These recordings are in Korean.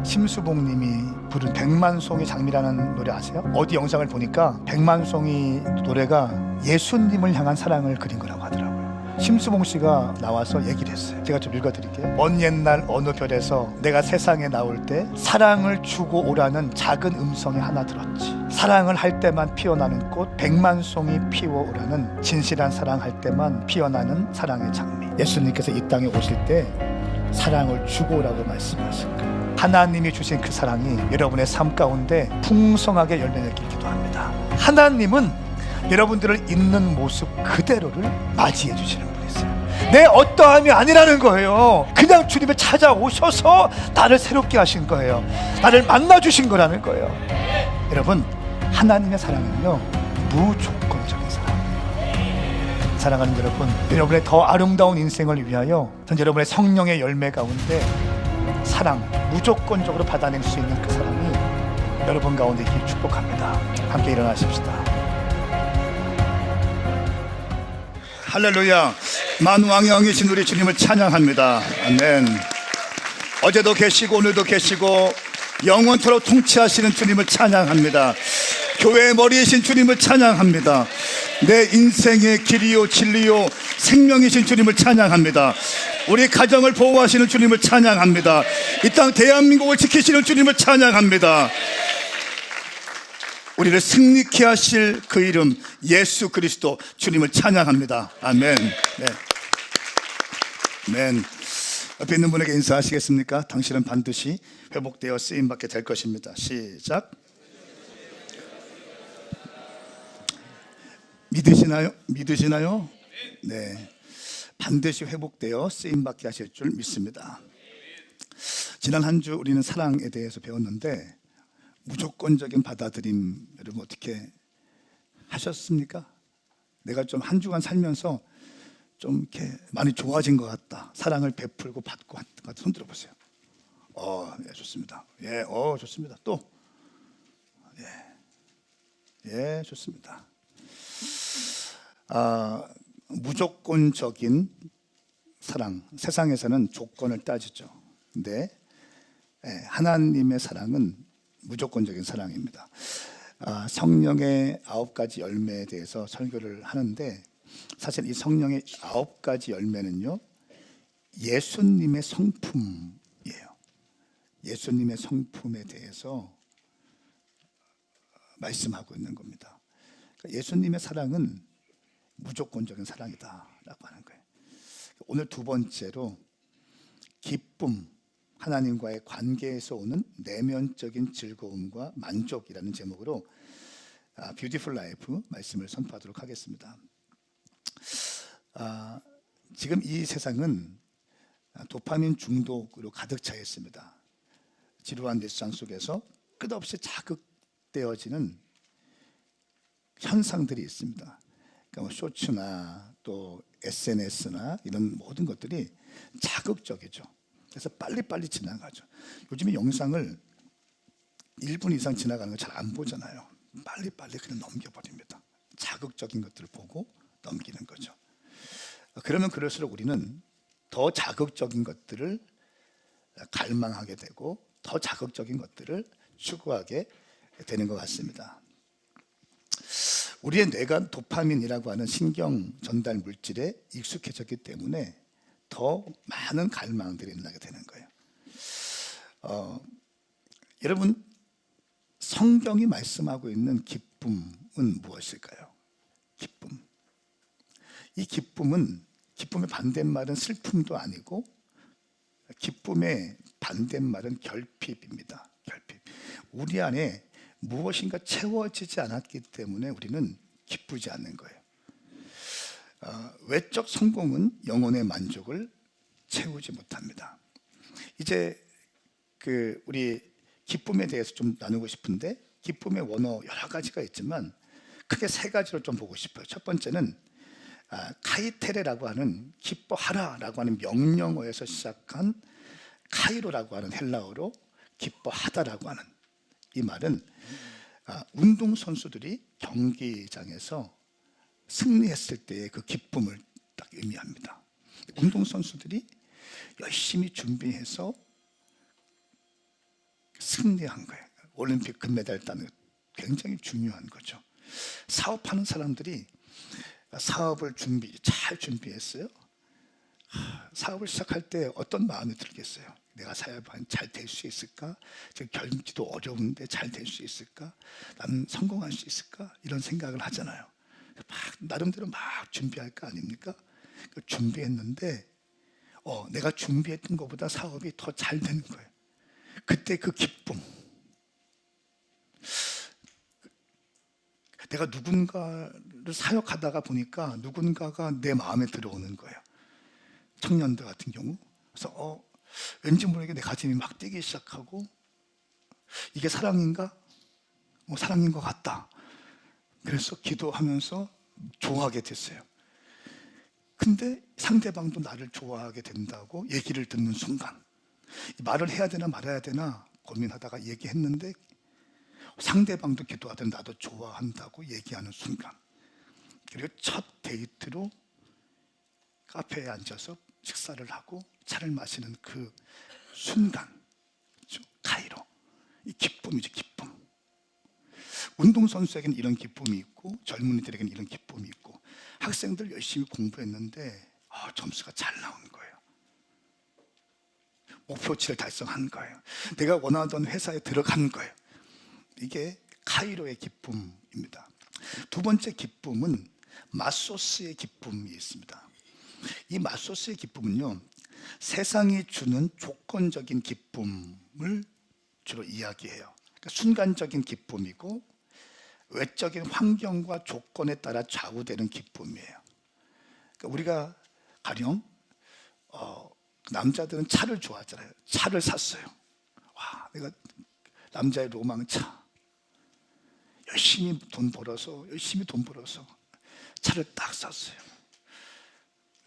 심수봉님이 부른 백만송이 장미라는 노래 아세요? 어디 영상을 보니까 백만송이 노래가 예수님을 향한 사랑을 그린 거라고 하더라고요. 심수봉 씨가 나와서 얘기를 했어요. 제가 좀 읽어드릴게요. 먼 옛날 어느 별에서 내가 세상에 나올 때 사랑을 주고 오라는 작은 음성이 하나 들었지. 사랑을 할 때만 피어나는 꽃 백만송이 피워오라는 진실한 사랑할 때만 피어나는 사랑의 장미. 예수님께서 이 땅에 오실 때 사랑을 주고 오라고 말씀하신 거예요. 하나님이 주신 그 사랑이 여러분의 삶 가운데 풍성하게 열매 맺길 기도합니다. 하나님은 여러분들을 있는 모습 그대로를 맞이해 주시는 분이세요. 내 어떠함이 아니라는 거예요. 그냥 주님이 찾아오셔서 나를 새롭게 하신 거예요. 나를 만나 주신 거라는 거예요. 여러분, 하나님의 사랑은요 무조건적인 사랑이에요. 사랑하는 여러분, 여러분의 더 아름다운 인생을 위하여 전 여러분의 성령의 열매 가운데 사랑, 무조건적으로 받아낼 수 있는 그 사랑이 여러분 가운데 있길 축복합니다. 함께 일어나십시다. 할렐루야. 만왕의 왕이신 우리 주님을 찬양합니다. 아멘. 어제도 계시고 오늘도 계시고 영원토록 통치하시는 주님을 찬양합니다. 교회의 머리이신 주님을 찬양합니다. 내 인생의 길이요 진리요 생명이신 주님을 찬양합니다. 우리 가정을 보호하시는 주님을 찬양합니다. 이 땅 대한민국을 지키시는 주님을 찬양합니다. 우리를 승리케 하실 그 이름 예수 그리스도 주님을 찬양합니다. 아멘. 네. 아멘. 옆에 있는 분에게 인사하시겠습니까? 당신은 반드시 회복되어 쓰임받게 될 것입니다. 시작. 믿으시나요? 믿으시나요? 네. 반드시 회복되어 쓰임받게 하실 줄 믿습니다. 지난 한 주 우리는 사랑에 대해서 배웠는데 무조건적인 받아들임 여러분 어떻게 하셨습니까? 내가 좀 한 주간 살면서 좀 이렇게 많이 좋아진 것 같다. 사랑을 베풀고 받고 한 것 같다. 손 들어보세요. 예, 좋습니다. 예, 좋습니다. 또 예, 좋습니다. 무조건적인 사랑, 세상에서는 조건을 따지죠. 근데 하나님의 사랑은 무조건적인 사랑입니다. 성령의 9가지 열매에 대해서 설교를 하는데 사실 이 성령의 9가지 열매는요 예수님의 성품이에요. 예수님의 성품에 대해서 말씀하고 있는 겁니다. 그러니까 예수님의 사랑은 무조건적인 사랑이다라고 하는 거예요. 오늘 두 번째로 기쁨, 하나님과의 관계에서 오는 내면적인 즐거움과 만족이라는 제목으로 뷰티풀 라이프 말씀을 선포하도록 하겠습니다. 지금 이 세상은 도파민 중독으로 가득 차 있습니다. 지루한 일상 속에서 끝없이 자극되어지는 현상들이 있습니다. 그러니까 쇼츠나 또 SNS나 이런 모든 것들이 자극적이죠. 그래서 빨리빨리 지나가죠. 요즘에 영상을 1분 이상 지나가는 거 잘 안 보잖아요. 빨리빨리 그냥 넘겨버립니다. 자극적인 것들을 보고 넘기는 거죠. 그러면 그럴수록 우리는 더 자극적인 것들을 갈망하게 되고 더 자극적인 것들을 추구하게 되는 것 같습니다. 우리의 뇌가 도파민이라고 하는 신경 전달 물질에 익숙해졌기 때문에 더 많은 갈망들이 일어나게 되는 거예요. 여러분, 성경이 말씀하고 있는 기쁨은 무엇일까요? 기쁨. 이 기쁨은 기쁨의 반대말은 슬픔도 아니고 기쁨의 반대말은 결핍입니다. 결핍. 우리 안에 무엇인가 채워지지 않았기 때문에 우리는 기쁘지 않는 거예요. 외적 성공은 영혼의 만족을 채우지 못합니다. 이제 우리 기쁨에 대해서 좀 나누고 싶은데 기쁨의 원어 여러 가지가 있지만 크게 3가지로 좀 보고 싶어요. 첫 번째는 카이테레라고 하는 기뻐하라라고 하는 명령어에서 시작한 카이로라고 하는 헬라어로 기뻐하다라고 하는 이 말은 운동선수들이 경기장에서 승리했을 때의 그 기쁨을 딱 의미합니다. 운동선수들이 열심히 준비해서 승리한 거예요. 올림픽 금메달 따는 굉장히 중요한 거죠. 사업하는 사람들이 사업을 잘 준비했어요. 사업을 시작할 때 어떤 마음이 들겠어요? 내가 사업은 잘 될 수 있을까? 지금 경기도 어려운데 잘 될 수 있을까? 나는 성공할 수 있을까? 이런 생각을 하잖아요. 막 나름대로 막 준비할 거 아닙니까? 준비했는데 내가 준비했던 것보다 사업이 더 잘 되는 거예요. 그때 그 기쁨, 내가 누군가를 사역하다가 보니까 누군가가 내 마음에 들어오는 거예요. 청년들 같은 경우. 그래서 왠지 모르게 내 가슴이 막 뛰기 시작하고, 이게 사랑인가? 사랑인 것 같다. 그래서 기도하면서 좋아하게 됐어요. 근데 상대방도 나를 좋아하게 된다고 얘기를 듣는 순간, 말을 해야 되나 말아야 되나 고민하다가 얘기했는데 상대방도 기도하든 나도 좋아한다고 얘기하는 순간, 그리고 첫 데이트로 카페에 앉아서 식사를 하고 차를 마시는 그 순간, 카이로, 이 기쁨이죠. 기쁨. 운동선수에게는 이런 기쁨이 있고, 젊은이들에게는 이런 기쁨이 있고, 학생들 열심히 공부했는데 점수가 잘 나온 거예요. 목표치를 달성한 거예요. 내가 원하던 회사에 들어간 거예요. 이게 카이로의 기쁨입니다. 두 번째 기쁨은 마소스의 기쁨이 있습니다. 이 마소스의 기쁨은요, 세상이 주는 조건적인 기쁨을 주로 이야기해요. 그러니까 순간적인 기쁨이고 외적인 환경과 조건에 따라 좌우되는 기쁨이에요. 그러니까 우리가 가령 남자들은 차를 좋아하잖아요. 차를 샀어요. 와, 내가 남자의 로망차. 열심히 돈 벌어서 차를 딱 샀어요.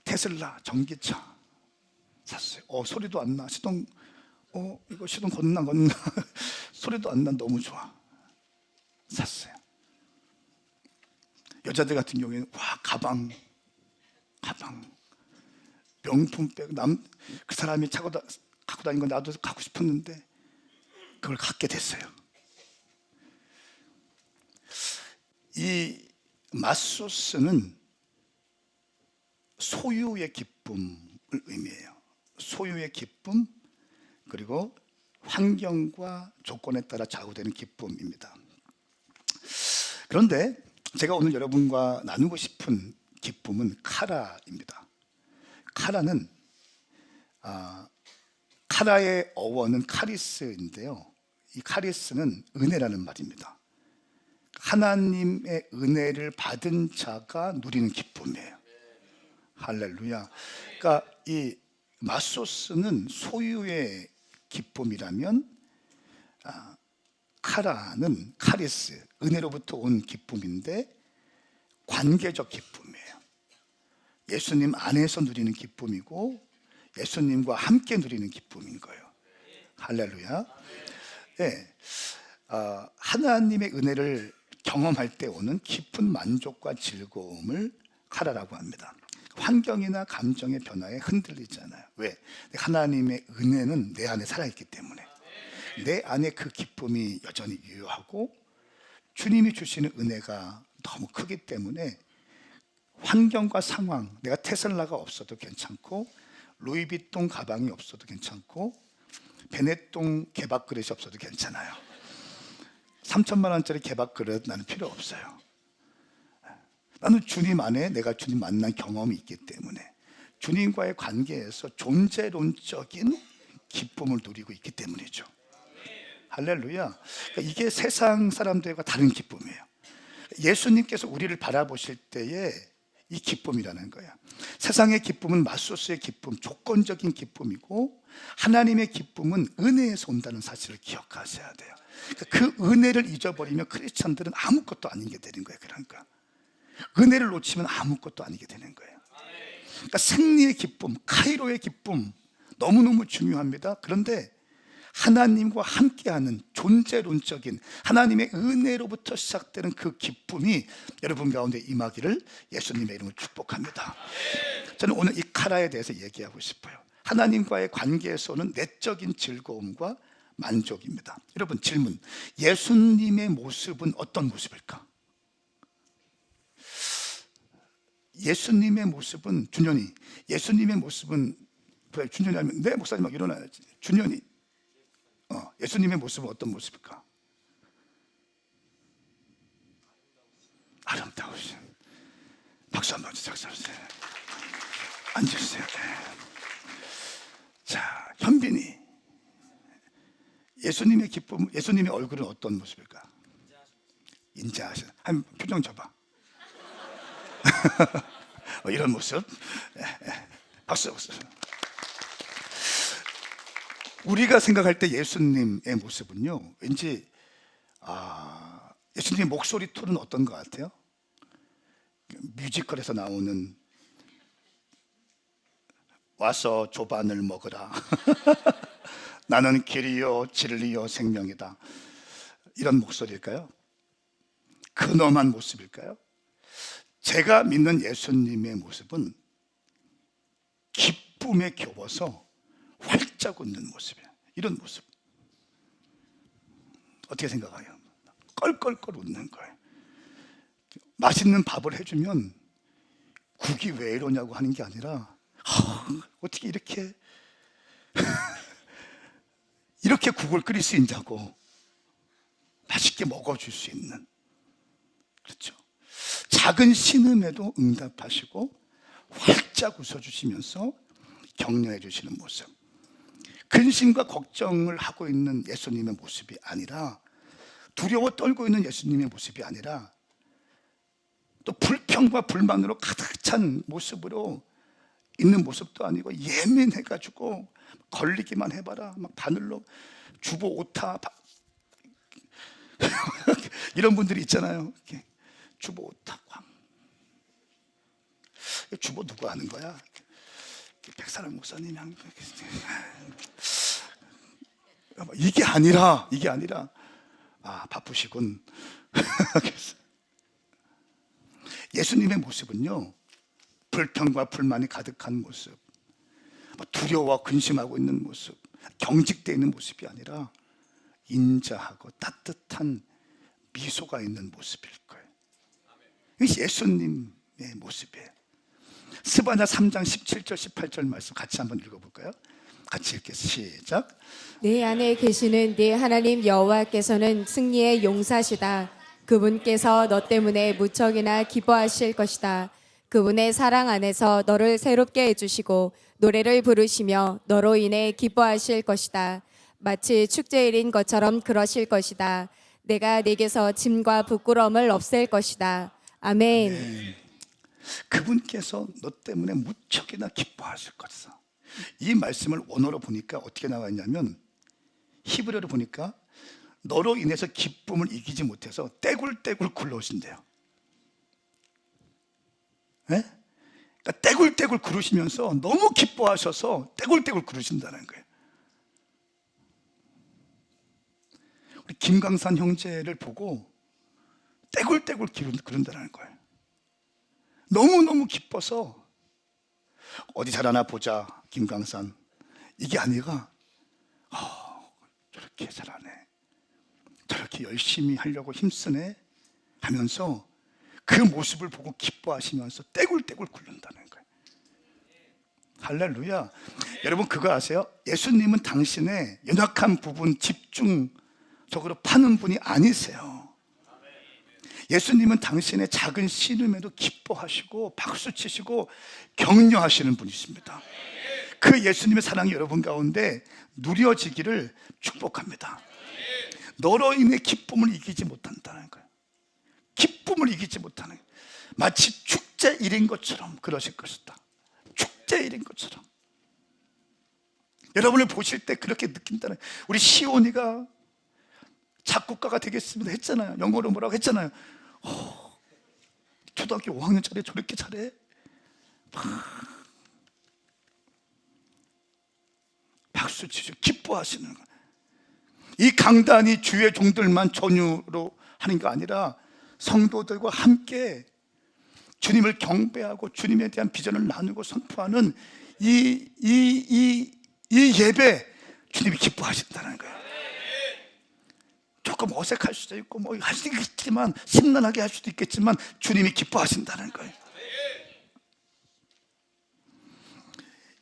테슬라 전기차 샀어요. 소리도 안 나. 이거 시동 걷나 소리도 안 나. 너무 좋아. 샀어요. 여자들 같은 경우에는 가방 명품백, 그 사람이 갖고 다니는 거 나도 갖고 싶었는데 그걸 갖게 됐어요. 이 마소스는 소유의 기쁨을 의미해요. 소유의 기쁨, 그리고 환경과 조건에 따라 좌우되는 기쁨입니다. 그런데 제가 오늘 여러분과 나누고 싶은 기쁨은 카라입니다. 카라는 카라의 어원은 카리스인데요, 이 카리스는 은혜라는 말입니다. 하나님의 은혜를 받은 자가 누리는 기쁨이에요. 할렐루야. 그러니까 이 마소스는 소유의 기쁨이라면 카라는 카리스, 은혜로부터 온 기쁨인데 관계적 기쁨이에요. 예수님 안에서 누리는 기쁨이고 예수님과 함께 누리는 기쁨인 거예요. 할렐루야. 네. 하나님의 은혜를 경험할 때 오는 깊은 만족과 즐거움을 카라라고 합니다. 환경이나 감정의 변화에 흔들리지 않아요. 왜? 하나님의 은혜는 내 안에 살아있기 때문에, 내 안에 그 기쁨이 여전히 유효하고 주님이 주시는 은혜가 너무 크기 때문에 환경과 상황, 내가 테슬라가 없어도 괜찮고 루이비통 가방이 없어도 괜찮고 베네통 개밥 그릇이 없어도 괜찮아요. 3천만 원짜리 개밥 그릇 나는 필요 없어요. 나는 주님 안에 내가 주님 만난 경험이 있기 때문에 주님과의 관계에서 존재론적인 기쁨을 누리고 있기 때문이죠. 할렐루야. 그러니까 이게 세상 사람들과 다른 기쁨이에요. 예수님께서 우리를 바라보실 때에 이 기쁨이라는 거야. 세상의 기쁨은 마소스의 기쁨, 조건적인 기쁨이고 하나님의 기쁨은 은혜에서 온다는 사실을 기억하셔야 돼요. 그러니까 그 은혜를 잊어버리면 크리스찬들은 아무것도 아닌 게 되는 거예요. 그러니까 은혜를 놓치면 아무것도 아니게 되는 거예요. 그러니까 승리의 기쁨, 카이로의 기쁨 너무너무 중요합니다. 그런데 하나님과 함께하는 존재론적인 하나님의 은혜로부터 시작되는 그 기쁨이 여러분 가운데 임하기를 예수님의 이름으로 축복합니다. 저는 오늘 이 카라에 대해서 얘기하고 싶어요. 하나님과의 관계에서 오는 내적인 즐거움과 만족입니다. 여러분, 질문. 예수님의 모습은 어떤 모습일까? 예수님의 모습은, 준현이, 예수님의 모습은, 그래, 준현이 하면, 네, 목사님 막 일어나야지. 준현이, 예수님의 모습은 어떤 모습일까? 아름다우신. 박수 한번 주세요. 앉으세요. 자, 현빈이, 예수님의 기쁨, 예수님의 얼굴은 어떤 모습일까? 인자하신. 한 표정 줘봐. 이런 모습. 박수. 우리가 생각할 때 예수님의 모습은요, 왠지 예수님의 목소리 톤은 어떤 것 같아요? 뮤지컬에서 나오는 와서 조반을 먹으라. 나는 길이요 진리요 생명이다. 이런 목소리일까요? 근엄한 모습일까요? 제가 믿는 예수님의 모습은 기쁨에 겨워서 활짝 웃는 모습이에요. 이런 모습. 어떻게 생각해요? 껄껄껄 웃는 거예요. 맛있는 밥을 해주면 국이 왜 이러냐고 하는 게 아니라 어떻게 이렇게 이렇게 국을 끓일 수 있냐고 맛있게 먹어줄 수 있는, 그렇죠? 작은 신음에도 응답하시고 활짝 웃어주시면서 격려해 주시는 모습. 근심과 걱정을 하고 있는 예수님의 모습이 아니라, 두려워 떨고 있는 예수님의 모습이 아니라, 또 불평과 불만으로 가득 찬 모습으로 있는 모습도 아니고, 예민해가지고 걸리기만 해봐라, 막 바늘로 주보 오타 이런 분들이 있잖아요. 이렇게 주보 오타 광. 주보 누가 하는 거야? 백사랑 목사님이 한 거. 이게 아니라 바쁘시군. 예수님의 모습은요, 불평과 불만이 가득한 모습, 두려워 근심하고 있는 모습, 경직되어 있는 모습이 아니라 인자하고 따뜻한 미소가 있는 모습일 거예요. 이것이 예수님의 모습이에요. 스바냐 3장 17절 18절 말씀 같이 한번 읽어볼까요? 같이 읽겠습니다. 시작. 내 안에 계시는 네 하나님 여호와께서는 승리의 용사시다. 그분께서 너 때문에 무척이나 기뻐하실 것이다. 그분의 사랑 안에서 너를 새롭게 해주시고 노래를 부르시며 너로 인해 기뻐하실 것이다. 마치 축제일인 것처럼 그러실 것이다. 내가 네게서 짐과 부끄러움을 없앨 것이다. 아멘. 네. 그분께서 너 때문에 무척이나 기뻐하실 것이다. 이 말씀을 원어로 보니까 어떻게 나와 있냐면, 히브리어로 보니까 너로 인해서 기쁨을 이기지 못해서 떼굴떼굴 굴러오신대요. 네? 그러니까 떼굴떼굴 구르시면서 너무 기뻐하셔서 떼굴떼굴 구르신다는 거예요. 우리 김강산 형제를 보고 떼굴떼굴 구른다는 거예요. 너무너무 기뻐서 어디 잘하나 보자 김강산, 이게 아니라 저렇게 잘하네, 저렇게 열심히 하려고 힘쓰네 하면서 그 모습을 보고 기뻐하시면서 떼굴떼굴 굴른다는 거예요. 할렐루야. 여러분, 그거 아세요? 예수님은 당신의 연약한 부분 집중적으로 파는 분이 아니세요. 예수님은 당신의 작은 신음에도 기뻐하시고 박수치시고 격려하시는 분이십니다. 그 예수님의 사랑이 여러분 가운데 누려지기를 축복합니다. 너로 인해 기쁨을 이기지 못한다는 거예요. 기쁨을 이기지 못하는, 마치 축제일인 것처럼 그러실 것이다. 축제일인 것처럼 여러분을 보실 때 그렇게 느낀다는. 우리 시온이가 작곡가가 되겠습니다 했잖아요. 영어로 뭐라고 했잖아요. 초등학교 5학년짜리 저렇게 잘해? 박수 치시고 기뻐하시는 거예요. 이 강단이 주의 종들만 전유로 하는 게 아니라 성도들과 함께 주님을 경배하고 주님에 대한 비전을 나누고 선포하는 이 예배, 주님이 기뻐하신다는 거예요. 조금 어색할 수도 있고 뭐 할 수도 있겠지만, 심란하게 할 수도 있겠지만 주님이 기뻐하신다는 거예요.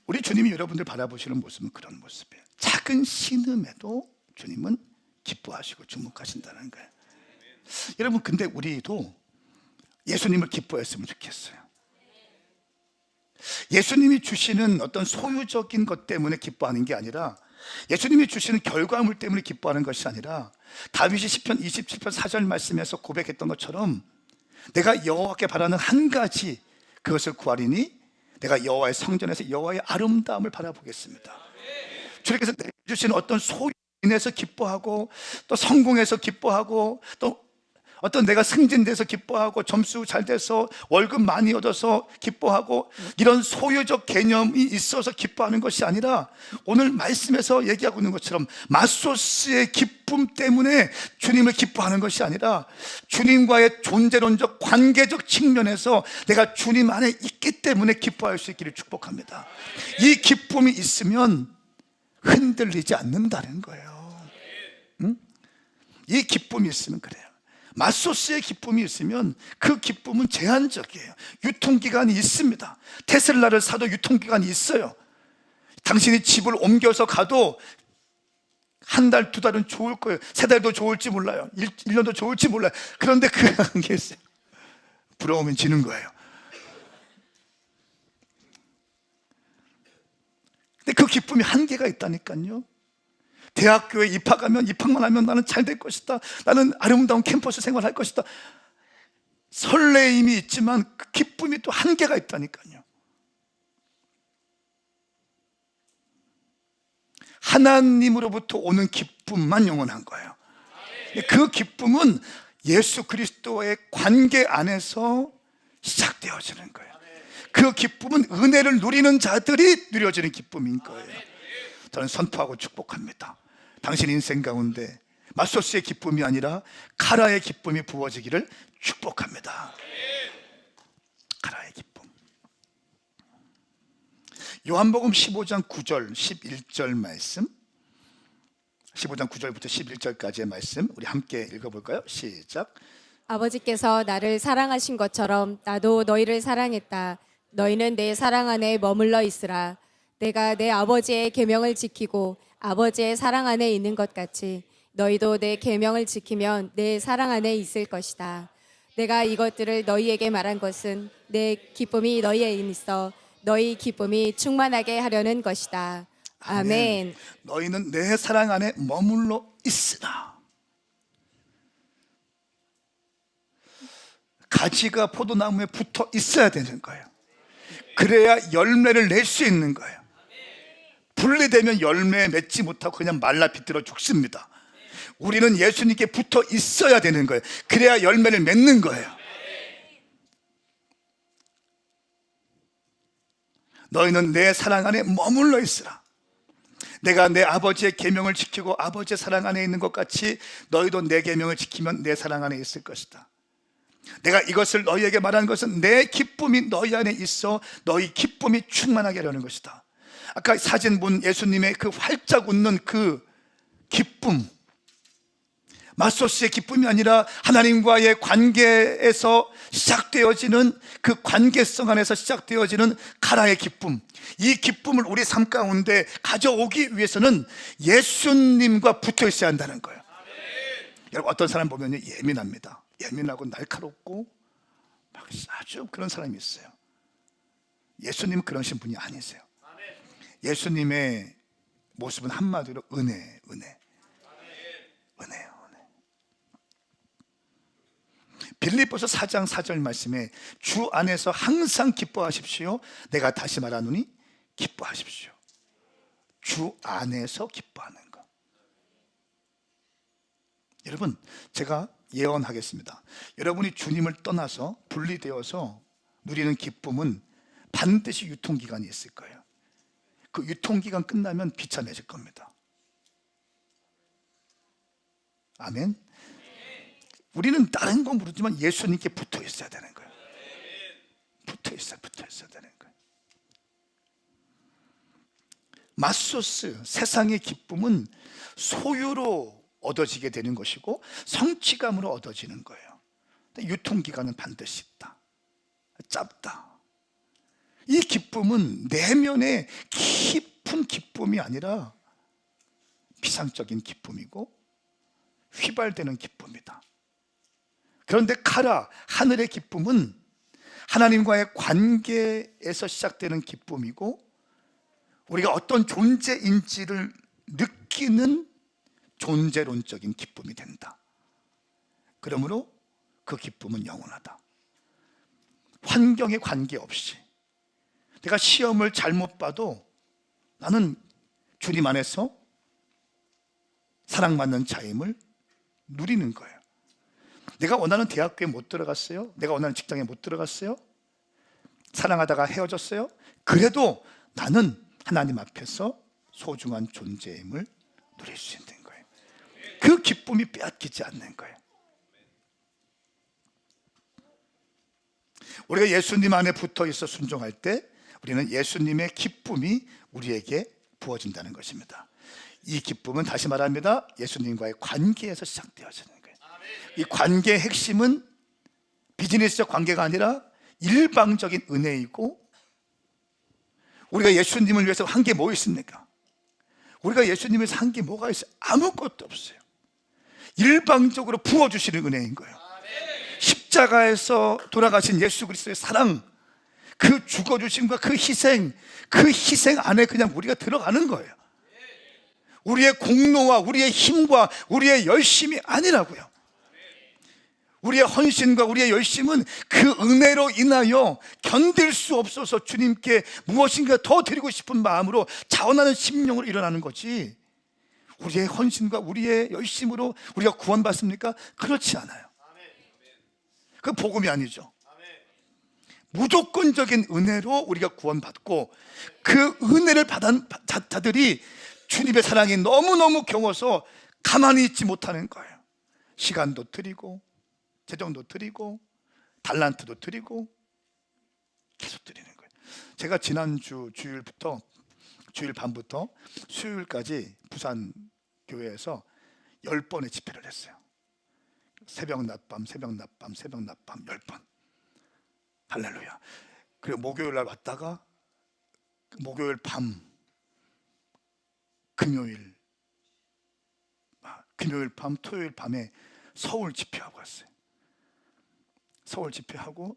우리 주님이 여러분들 바라보시는 모습은 그런 모습이에요. 작은 신음에도 주님은 기뻐하시고 주목하신다는 거예요. 여러분, 근데 우리도 예수님을 기뻐했으면 좋겠어요. 예수님이 주시는 어떤 소유적인 것 때문에 기뻐하는 게 아니라, 예수님이 주시는 결과물 때문에 기뻐하는 것이 아니라, 다윗이 시편 27편 4절 말씀에서 고백했던 것처럼 내가 여호와께 바라는 한 가지, 그것을 구하리니 내가 여호와의 성전에서 여호와의 아름다움을 바라보겠습니다. 주님께서 주시는 어떤 소유 인해서 기뻐하고, 또 성공해서 기뻐하고, 또 어떤 내가 승진돼서 기뻐하고, 점수 잘 돼서 월급 많이 얻어서 기뻐하고, 이런 소유적 개념이 있어서 기뻐하는 것이 아니라, 오늘 말씀에서 얘기하고 있는 것처럼 마소스의 기쁨 때문에 주님을 기뻐하는 것이 아니라, 주님과의 존재론적 관계적 측면에서 내가 주님 안에 있기 때문에 기뻐할 수 있기를 축복합니다. 이 기쁨이 있으면 흔들리지 않는다는 거예요. 응? 이 기쁨이 있으면 그래요. 마소스의 기쁨이 있으면 그 기쁨은 제한적이에요. 유통기간이 있습니다. 테슬라를 사도 유통기간이 있어요. 당신이 집을 옮겨서 가도 한 달, 두 달은 좋을 거예요. 세 달도 좋을지 몰라요. 1년도 좋을지 몰라요. 그런데 그런 게 있어요. 부러우면 지는 거예요. 근데 그 기쁨이 한계가 있다니까요. 대학교에 입학만 하면 나는 잘 될 것이다, 나는 아름다운 캠퍼스 생활할 것이다, 설레임이 있지만 그 기쁨이 또 한계가 있다니까요. 하나님으로부터 오는 기쁨만 영원한 거예요. 그 기쁨은 예수 그리스도의 관계 안에서 시작되어지는 거예요. 그 기쁨은 은혜를 누리는 자들이 누려지는 기쁨인 거예요. 저는 선포하고 축복합니다. 당신 인생 가운데 마소스의 기쁨이 아니라 카라의 기쁨이 부어지기를 축복합니다. 카라의 기쁨. 요한복음 15장 9절 11절 말씀, 15장 9절부터 11절까지의 말씀 우리 함께 읽어볼까요? 시작. 아버지께서 나를 사랑하신 것처럼 나도 너희를 사랑했다. 너희는 내 사랑 안에 머물러 있으라. 내가 내 아버지의 계명을 지키고 아버지의 사랑 안에 있는 것 같이 너희도 내 계명을 지키면 내 사랑 안에 있을 것이다. 내가 이것들을 너희에게 말한 것은 내 기쁨이 너희에 있어 너희 기쁨이 충만하게 하려는 것이다. 아멘. 너희는 내 사랑 안에 머물러 있으라. 가지가 포도나무에 붙어 있어야 되는 거예요. 그래야 열매를 낼 수 있는 거예요. 분리되면 열매 맺지 못하고 그냥 말라 비틀어 죽습니다. 우리는 예수님께 붙어 있어야 되는 거예요. 그래야 열매를 맺는 거예요. 너희는 내 사랑 안에 머물러 있으라. 내가 내 아버지의 계명을 지키고 아버지의 사랑 안에 있는 것 같이 너희도 내 계명을 지키면 내 사랑 안에 있을 것이다. 내가 이것을 너희에게 말하는 것은 내 기쁨이 너희 안에 있어 너희 기쁨이 충만하게 하려는 것이다. 아까 사진 본 예수님의 그 활짝 웃는 그 기쁨, 마소스의 기쁨이 아니라 하나님과의 관계에서 시작되어지는 그 관계성 안에서 시작되어지는 카라의 기쁨. 이 기쁨을 우리 삶 가운데 가져오기 위해서는 예수님과 붙어 있어야 한다는 거예요. 여러분, 어떤 사람 보면 예민합니다. 예민하고 날카롭고 막 아주 그런 사람이 있어요. 예수님은 그러신 분이 아니세요. 예수님의 모습은 한마디로 은혜예요. 은혜예요. 빌립보서 4장 4절 말씀에 주 안에서 항상 기뻐하십시오. 내가 다시 말하노니 기뻐하십시오. 주 안에서 기뻐하는 것. 여러분, 제가 예언하겠습니다. 여러분이 주님을 떠나서 분리되어서 누리는 기쁨은 반드시 유통기간이 있을 거예요. 그 유통기간 끝나면 비참해질 겁니다. 아멘. 우리는 다른 건 모르지만 예수님께 붙어 있어야 되는 거예요. 붙어 있어야 되는 거예요. 마소스, 세상의 기쁨은 소유로 얻어지게 되는 것이고 성취감으로 얻어지는 거예요. 근데 유통기간은 반드시 있다. 짧다. 이 기쁨은 내면의 깊은 기쁨이 아니라 피상적인 기쁨이고 휘발되는 기쁨이다. 그런데 카라, 하늘의 기쁨은 하나님과의 관계에서 시작되는 기쁨이고 우리가 어떤 존재인지를 느끼는 존재론적인 기쁨이 된다. 그러므로 그 기쁨은 영원하다. 환경에 관계없이 내가 시험을 잘못 봐도 나는 주님 안에서 사랑받는 자임을 누리는 거예요. 내가 원하는 대학교에 못 들어갔어요. 내가 원하는 직장에 못 들어갔어요. 사랑하다가 헤어졌어요. 그래도 나는 하나님 앞에서 소중한 존재임을 누릴 수 있는 거예요. 그 기쁨이 빼앗기지 않는 거예요. 우리가 예수님 안에 붙어 있어 순종할 때 우리는 예수님의 기쁨이 우리에게 부어진다는 것입니다. 이 기쁨은 다시 말합니다. 예수님과의 관계에서 시작되어지는 거예요. 이 관계의 핵심은 비즈니스적 관계가 아니라 일방적인 은혜이고 우리가 예수님을 위해서 한 게 뭐 있습니까? 우리가 예수님을 위해서 한 게 뭐가 있어요? 아무것도 없어요. 일방적으로 부어주시는 은혜인 거예요. 십자가에서 돌아가신 예수 그리스도의 사랑, 그 죽어주심과 그 희생 안에 그냥 우리가 들어가는 거예요. 우리의 공로와 우리의 힘과 우리의 열심이 아니라고요. 우리의 헌신과 우리의 열심은 그 은혜로 인하여 견딜 수 없어서 주님께 무엇인가 더 드리고 싶은 마음으로 자원하는 심령으로 일어나는 거지, 우리의 헌신과 우리의 열심으로 우리가 구원받습니까? 그렇지 않아요. 그 복음이 아니죠. 무조건적인 은혜로 우리가 구원받고 그 은혜를 받은 자들이 주님의 사랑이 너무너무 겨워서 가만히 있지 못하는 거예요. 시간도 드리고 재정도 드리고 달란트도 드리고 계속 드리는 거예요. 제가 지난주 주일 밤부터 수요일까지 부산 교회에서 10번의 집회를 했어요. 새벽 낮밤 10번. 할렐루야. 그리고 목요일 날 왔다가 목요일 밤 금요일 밤 토요일 밤에 서울 집회하고 왔어요. 서울 집회하고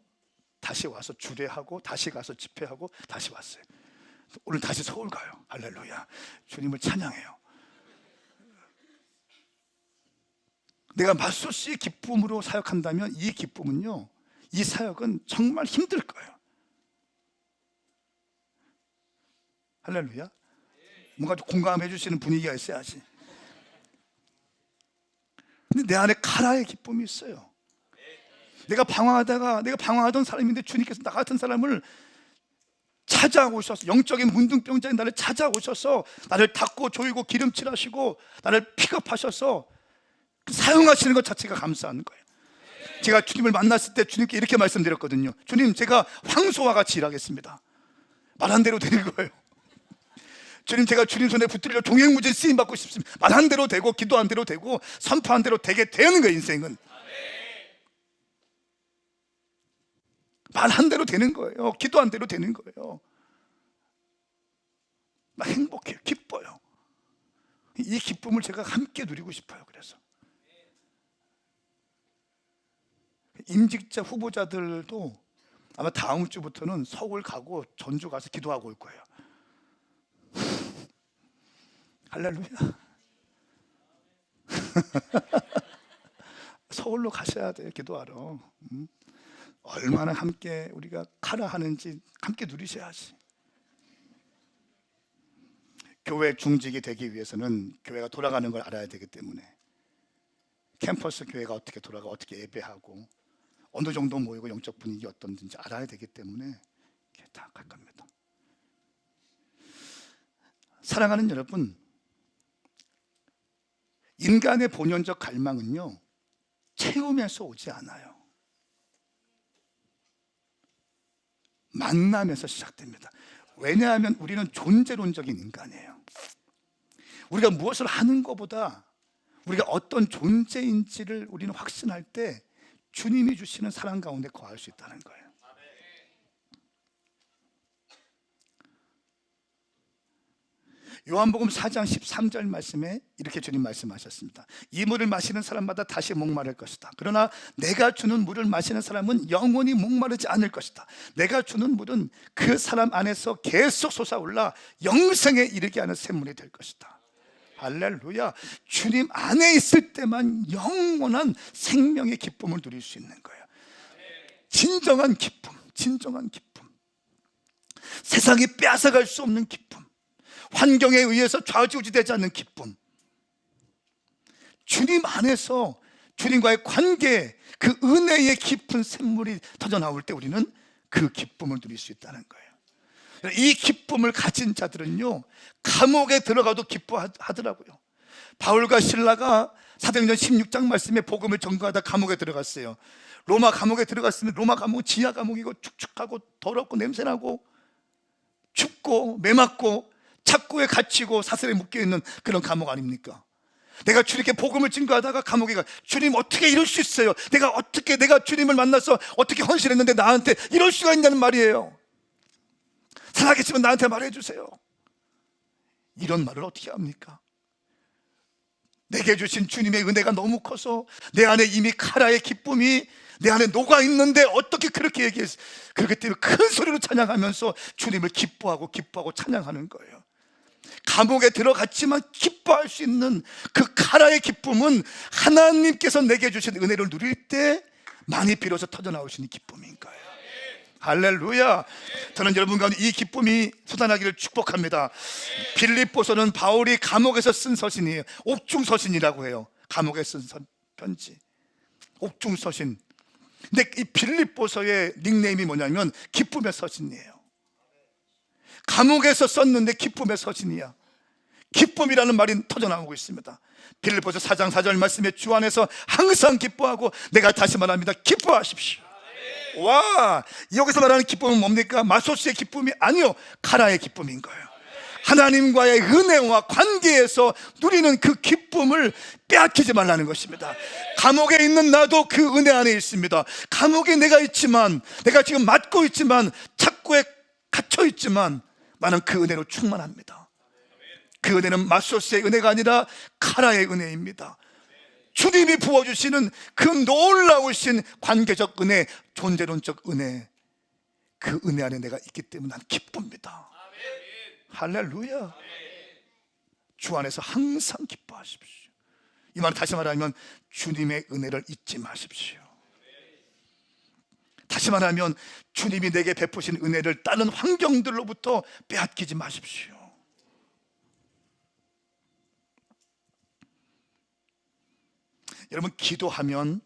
다시 와서 주례하고 다시 가서 집회하고 다시 왔어요. 오늘 다시 서울 가요. 할렐루야. 주님을 찬양해요. 내가 마소씨의 기쁨으로 사역한다면 이 기쁨은요, 이 사역은 정말 힘들 거예요. 할렐루야. 뭔가 좀 공감해 주시는 분위기가 있어야지. 근데 내 안에 카라의 기쁨이 있어요. 내가 방황하던 사람인데 주님께서 나 같은 사람을 찾아오셔서, 영적인 문둥병자인 나를 찾아오셔서 나를 닦고 조이고 기름칠하시고 나를 픽업하셔서 사용하시는 것 자체가 감사한 거예요. 제가 주님을 만났을 때 주님께 이렇게 말씀드렸거든요. 주님, 제가 황소와 같이 일하겠습니다. 말한 대로 되는 거예요. 주님, 제가 주님 손에 붙들려 종횡무진 쓰임 받고 싶습니다. 말한 대로 되고 기도한 대로 되고 선포한 대로 되게 되는 거예요. 인생은 말한 대로 되는 거예요. 기도한 대로 되는 거예요. 나 행복해요. 기뻐요. 이 기쁨을 제가 함께 누리고 싶어요. 그래서 임직자 후보자들도 아마 다음 주부터는 서울 가고 전주 가서 기도하고 올 거예요. 할렐루야. 서울로 가셔야 돼요. 기도하러. 얼마나 함께 우리가 카라 하는지 함께 누리셔야지. 교회 중직이 되기 위해서는 교회가 돌아가는 걸 알아야 되기 때문에 캠퍼스 교회가 어떻게 돌아가, 어떻게 예배하고 어느 정도 모이고 영적 분위기 어떤지 알아야 되기 때문에 다 갈 겁니다. 사랑하는 여러분, 인간의 본연적 갈망은요, 채움에서 오지 않아요. 만남에서 시작됩니다. 왜냐하면 우리는 존재론적인 인간이에요. 우리가 무엇을 하는 것보다 우리가 어떤 존재인지를 우리는 확신할 때 주님이 주시는 사랑 가운데 거할 수 있다는 거예요. 요한복음 4장 13절 말씀에 이렇게 주님 말씀하셨습니다. 이 물을 마시는 사람마다 다시 목마를 것이다. 그러나 내가 주는 물을 마시는 사람은 영원히 목마르지 않을 것이다. 내가 주는 물은 그 사람 안에서 계속 솟아올라 영생에 이르게 하는 샘물이 될 것이다. 할렐루야. 주님 안에 있을 때만 영원한 생명의 기쁨을 누릴 수 있는 거예요. 진정한 기쁨, 진정한 기쁨. 세상이 빼앗아갈 수 없는 기쁨, 환경에 의해서 좌지우지되지 않는 기쁨, 주님 안에서 주님과의 관계, 그 은혜의 깊은 샘물이 터져나올 때 우리는 그 기쁨을 누릴 수 있다는 거예요. 이 기쁨을 가진 자들은요, 감옥에 들어가도 기뻐하더라고요. 바울과 실라가 사도행전 16장 말씀에 복음을 전거하다 감옥에 들어갔어요. 로마 감옥에 들어갔으면 로마 감옥 지하 감옥이고 축축하고 더럽고 냄새나고 춥고 매맞고 착고에 갇히고 사슬에 묶여있는 그런 감옥 아닙니까? 내가 주님께 복음을 증거하다가 감옥에 가, 주님 어떻게 이럴 수 있어요? 내가 주님을 만나서 어떻게 헌신했는데 나한테 이럴 수가 있냐는 말이에요. 살아계시면 나한테 말해주세요. 이런 말을 어떻게 합니까? 내게 주신 주님의 은혜가 너무 커서 내 안에 이미 카라의 기쁨이 내 안에 녹아있는데 어떻게 그렇게 얘기했어요? 그렇기 때문에 큰 소리로 찬양하면서 주님을 기뻐하고 찬양하는 거예요. 감옥에 들어갔지만 기뻐할 수 있는 그 카라의 기쁨은 하나님께서 내게 주신 은혜를 누릴 때 많이 비로소 터져나올 수 있는 기쁨인 거예요. 할렐루야. 저는 여러분 가운데 이 기쁨이 솟아나기를 축복합니다. 빌립보서는 바울이 감옥에서 쓴 서신이에요. 옥중서신이라고 해요. 감옥에 쓴 편지, 옥중서신. 근데 이 빌립보서의 닉네임이 뭐냐면 기쁨의 서신이에요. 감옥에서 썼는데 기쁨의 서신이야. 기쁨이라는 말이 터져나오고 있습니다. 빌립보서 4장 4절 말씀에 주 안에서 항상 기뻐하고, 내가 다시 말합니다, 기뻐하십시오. 와, 여기서 말하는 기쁨은 뭡니까? 마소스의 기쁨이 아니요, 카라의 기쁨인 거예요. 하나님과의 은혜와 관계에서 누리는 그 기쁨을 빼앗기지 말라는 것입니다. 감옥에 있는 나도 그 은혜 안에 있습니다. 감옥에 내가 있지만, 내가 지금 맞고 있지만, 착고에 갇혀 있지만, 나는 그 은혜로 충만합니다. 그 은혜는 마소스의 은혜가 아니라 카라의 은혜입니다. 주님이 부어주시는 그 놀라우신 관계적 은혜, 존재론적 은혜, 그 은혜 안에 내가 있기 때문에 난 기쁩니다. 할렐루야. 주 안에서 항상 기뻐하십시오. 이 말은 다시 말하면 주님의 은혜를 잊지 마십시오. 다시 말하면 주님이 내게 베푸신 은혜를 다른 환경들로부터 빼앗기지 마십시오. 여러분, 기도하면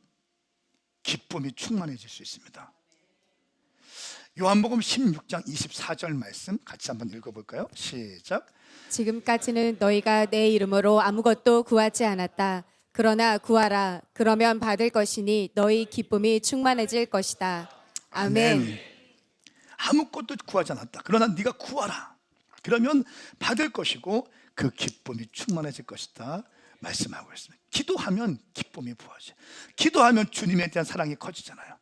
기쁨이 충만해질 수 있습니다. 요한복음 16장 24절 말씀 같이 한번 읽어볼까요? 시작. 지금까지는 너희가 내 이름으로 아무것도 구하지 않았다. 그러나 구하라. 그러면 받을 것이니 너희 기쁨이 충만해질 것이다. 아멘. 아무것도 구하지 않았다. 그러나 네가 구하라. 그러면 받을 것이고 그 기쁨이 충만해질 것이다 말씀하고 있습니다. 기도하면 기쁨이 부어져요. 기도하면 주님에 대한 사랑이 커지잖아요.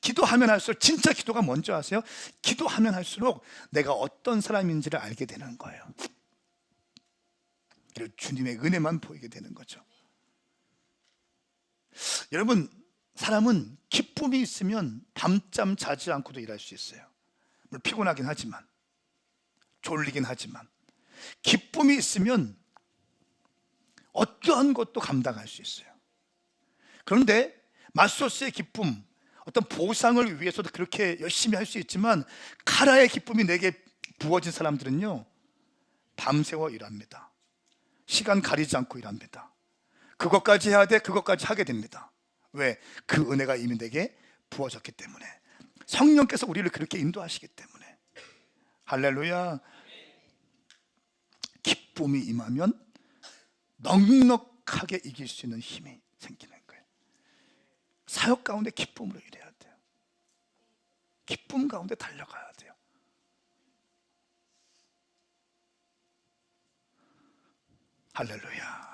기도하면 할수록, 진짜 기도가 뭔지 아세요? 기도하면 할수록 내가 어떤 사람인지를 알게 되는 거예요. 그리고 주님의 은혜만 보이게 되는 거죠. 여러분, 사람은 기쁨이 있으면 밤잠 자지 않고도 일할 수 있어요. 물론 피곤하긴 하지만, 졸리긴 하지만, 기쁨이 있으면 어떠한 것도 감당할 수 있어요. 그런데 마소스의 기쁨, 어떤 보상을 위해서도 그렇게 열심히 할 수 있지만, 카라의 기쁨이 내게 부어진 사람들은요, 밤새워 일합니다. 시간 가리지 않고 일합니다. 그것까지 해야 돼, 그것까지 하게 됩니다. 왜? 그 은혜가 이미 내게 부어졌기 때문에. 성령께서 우리를 그렇게 인도하시기 때문에. 할렐루야. 기쁨이 임하면 넉넉하게 이길 수 있는 힘이 생기는 거예요. 사역 가운데 기쁨으로 일해야 돼요. 기쁨 가운데 달려가야 돼요. 할렐루야.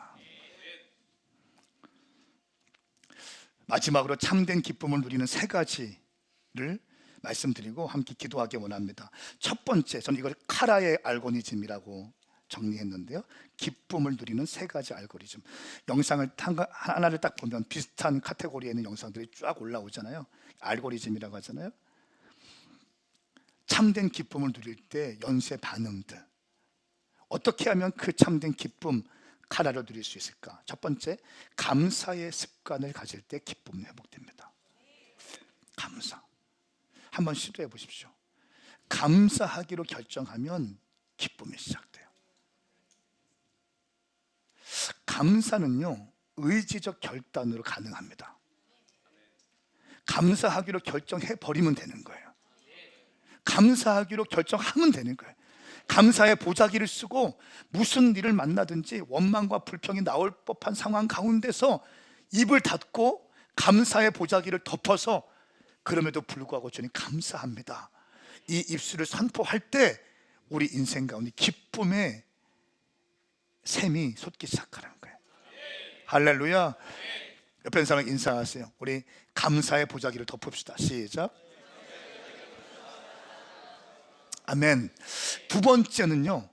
마지막으로 참된 기쁨을 누리는 세 가지를 말씀드리고 함께 기도하기 원합니다. 첫 번째, 저는 이걸 카라의 알고리즘이라고 정리했는데요. 기쁨을 누리는 세 가지 알고리즘. 영상을 하나를 딱 보면 비슷한 카테고리에 있는 영상들이 쫙 올라오잖아요. 알고리즘이라고 하잖아요. 참된 기쁨을 누릴 때 연쇄 반응들. 어떻게 하면 그 참된 기쁨 카라를 누릴 수 있을까? 첫 번째, 감사의 습관을 가질 때 기쁨이 회복됩니다. 감사. 한번 시도해 보십시오. 감사하기로 결정하면 기쁨이 시작돼요. 감사는요, 의지적 결단으로 가능합니다. 감사하기로 결정해 버리면 되는 거예요. 감사하기로 결정하면 되는 거예요. 감사의 보자기를 쓰고 무슨 일을 만나든지 원망과 불평이 나올 법한 상황 가운데서 입을 닫고 감사의 보자기를 덮어서 그럼에도 불구하고 주님 감사합니다, 이 입술을 선포할 때 우리 인생 가운데 기쁨의 샘이 솟기 시작하는 거예요. 할렐루야. 옆에 있는 사람 인사하세요. 우리 감사의 보자기를 덮읍시다. 시작. 아멘. 두 번째는요,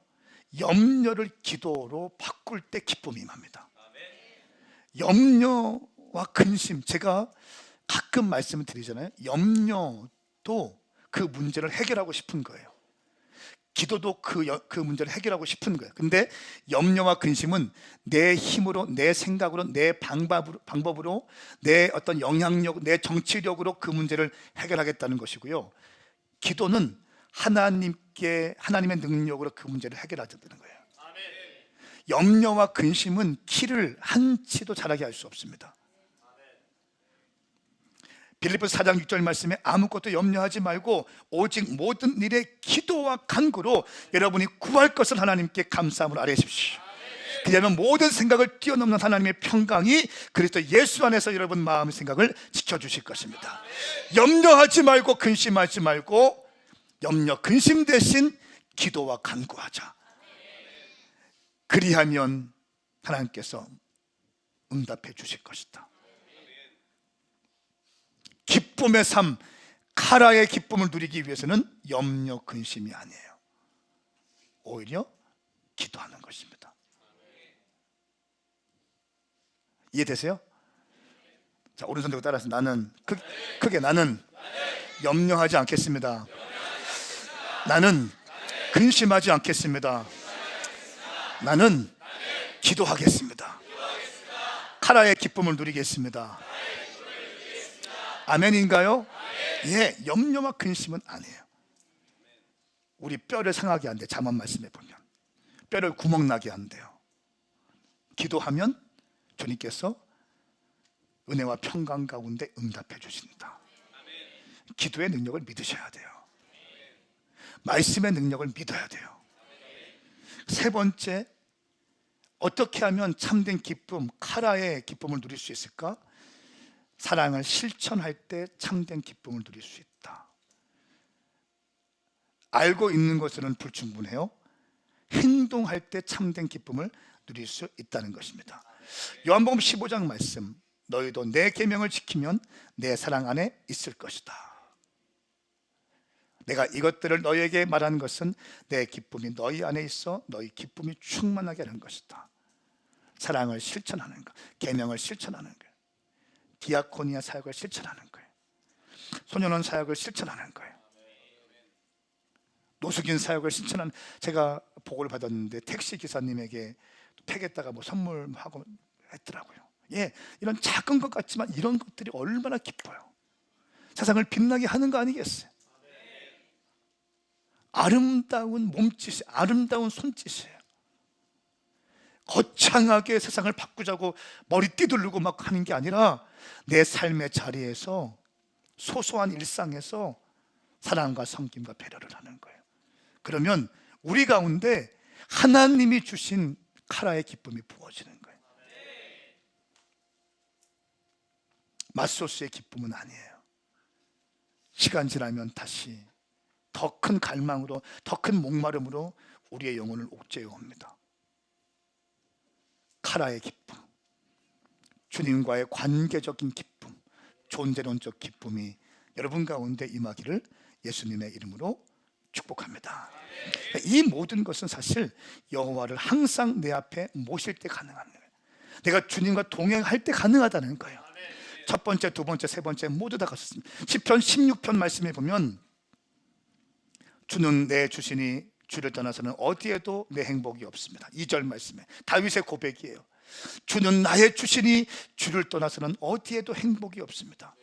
염려를 기도로 바꿀 때 기쁨이 임합니다. 염려와 근심, 제가 가끔 말씀을 드리잖아요. 염려도 그 문제를 해결하고 싶은 거예요. 기도도 그 문제를 해결하고 싶은 거예요. 근데 염려와 근심은 내 힘으로, 내 생각으로, 내 방법으로, 내 어떤 영향력, 내 정치력으로 그 문제를 해결하겠다는 것이고요. 기도는 하나님의 능력으로 그 문제를 해결하자는 거예요. 염려와 근심은 키를 한 치도 자라게 할 수 없습니다. 빌립보서 4장 6절 말씀에 아무것도 염려하지 말고 오직 모든 일에 기도와 간구로 여러분이 구할 것을 하나님께 감사함으로 아뢰십시오. 그러면 모든 생각을 뛰어넘는 하나님의 평강이 그리스도 예수 안에서 여러분 마음 생각을 지켜주실 것입니다. 염려하지 말고 근심하지 말고 염려 근심 대신 기도와 간구하자. 그리하면 하나님께서 응답해 주실 것이다. 기쁨의 삶, 카라의 기쁨을 누리기 위해서는 염려 근심이 아니에요. 오히려 기도하는 것입니다. 이해되세요? 자, 오른손 들고 따라서 나는 크게 나는 염려하지 않겠습니다. 나는 근심하지 않겠습니다. 나는 기도하겠습니다. 카라의 기쁨을 누리겠습니다. 아멘인가요? 예, 염려와 근심은 아니에요. 우리 뼈를 상하게 한대. 잠언 말씀에 보면 뼈를 구멍나게 한대요. 기도하면 주님께서 은혜와 평강 가운데 응답해 주신다. 기도의 능력을 믿으셔야 돼요. 말씀의 능력을 믿어야 돼요. 세 번째, 어떻게 하면 참된 기쁨, 카라의 기쁨을 누릴 수 있을까? 사랑을 실천할 때 참된 기쁨을 누릴 수 있다. 알고 있는 것으로는 불충분해요. 행동할 때 참된 기쁨을 누릴 수 있다는 것입니다. 요한복음 15장 말씀, 너희도 내 계명을 지키면 내 사랑 안에 있을 것이다. 내가 이것들을 너희에게 말하는 것은 내 기쁨이 너희 안에 있어 너희 기쁨이 충만하게 하는 것이다. 사랑을 실천하는 것, 계명을 실천하는 것, 디아코니아 사역을 실천하는 거예요. 소년원 사역을 실천하는 거예요. 노숙인 사역을 실천하는, 제가 보고를 받았는데 택시 기사님에게 팩에다가 뭐 선물하고 했더라고요. 예, 이런 작은 것 같지만 이런 것들이 얼마나 기뻐요. 세상을 빛나게 하는 거 아니겠어요? 아름다운 몸짓이, 아름다운 손짓이에요. 거창하게 세상을 바꾸자고 머리띠 두르고 막 하는 게 아니라 내 삶의 자리에서 소소한 일상에서 사랑과 섬김과 배려를 하는 거예요. 그러면 우리 가운데 하나님이 주신 카라의 기쁨이 부어지는 거예요. 맛소스의 기쁨은 아니에요. 시간 지나면 다시 더 큰 갈망으로, 더 큰 목마름으로 우리의 영혼을 옥죄어 옵니다. 카라의 기쁨, 주님과의 관계적인 기쁨, 존재론적 기쁨이 여러분 가운데 임하기를 예수님의 이름으로 축복합니다. 이 모든 것은 사실 여호와를 항상 내 앞에 모실 때 가능한 거예요. 내가 주님과 동행할 때 가능하다는 거예요. 첫 번째, 두 번째, 세 번째 모두 다 가졌습니다. 시편 16편 말씀에 보면 주는 내 주시니 주를 떠나서는 어디에도 내 행복이 없습니다. 2절 말씀에 다윗의 고백이에요. 주는 나의 주시니 주를 떠나서는 어디에도 행복이 없습니다.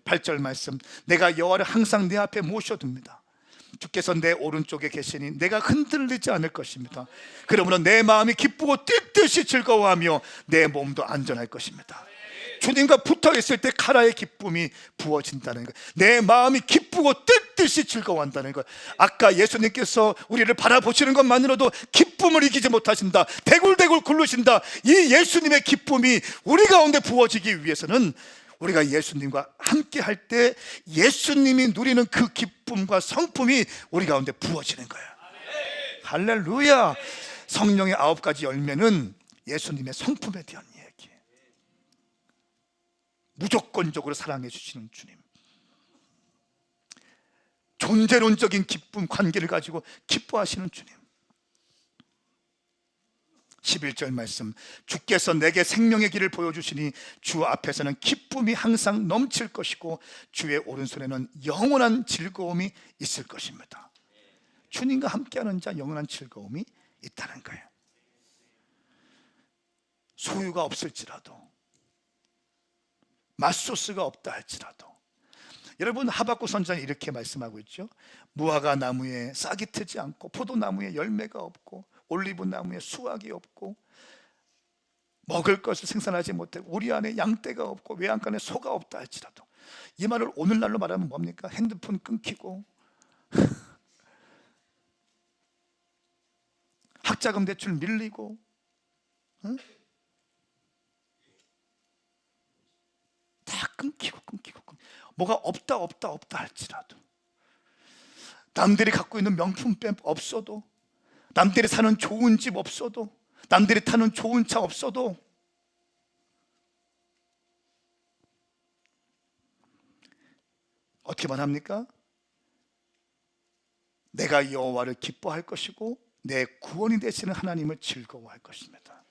8절 말씀, 내가 여호와를 항상 내 앞에 모셔둡니다. 주께서 내 오른쪽에 계시니 내가 흔들리지 않을 것입니다. 그러므로 내 마음이 기쁘고 뛰듯이 즐거워하며 내 몸도 안전할 것입니다. 주님과 붙어 있을 때 카라의 기쁨이 부어진다는 거예요. 내 마음이 기쁘고 뛰듯이 즐거워한다는 거예요. 아까 예수님께서 우리를 바라보시는 것만으로도 기쁨을 이기지 못하신다, 대굴대굴 굴르신다. 이 예수님의 기쁨이 우리 가운데 부어지기 위해서는 우리가 예수님과 함께 할 때 예수님이 누리는 그 기쁨과 성품이 우리 가운데 부어지는 거예요. 할렐루야. 성령의 9가지 열매는 예수님의 성품에 대한 얘기예요. 무조건적으로 사랑해 주시는 주님, 존재론적인 기쁨, 관계를 가지고 기뻐하시는 주님. 11절 말씀, 주께서 내게 생명의 길을 보여주시니 주 앞에서는 기쁨이 항상 넘칠 것이고 주의 오른손에는 영원한 즐거움이 있을 것입니다. 주님과 함께하는 자 영원한 즐거움이 있다는 거예요. 소유가 없을지라도, 맛소스가 없다 할지라도. 여러분, 하박국 선지자는 이렇게 말씀하고 있죠. 무화과 나무에 싹이 트지 않고 포도나무에 열매가 없고 올리브 나무에 수확이 없고 먹을 것을 생산하지 못하고 우리 안에 양떼가 없고 외양간에 소가 없다 할지라도, 이 말을 오늘날로 말하면 뭡니까? 핸드폰 끊기고 학자금 대출 밀리고, 다 끊기고 뭐가 없다 할지라도, 남들이 갖고 있는 명품백 없어도, 남들이 사는 좋은 집 없어도, 남들이 타는 좋은 차 없어도, 어떻게 말합니까? 내가 여호와를 기뻐할 것이고 내 구원이 되시는 하나님을 즐거워할 것입니다.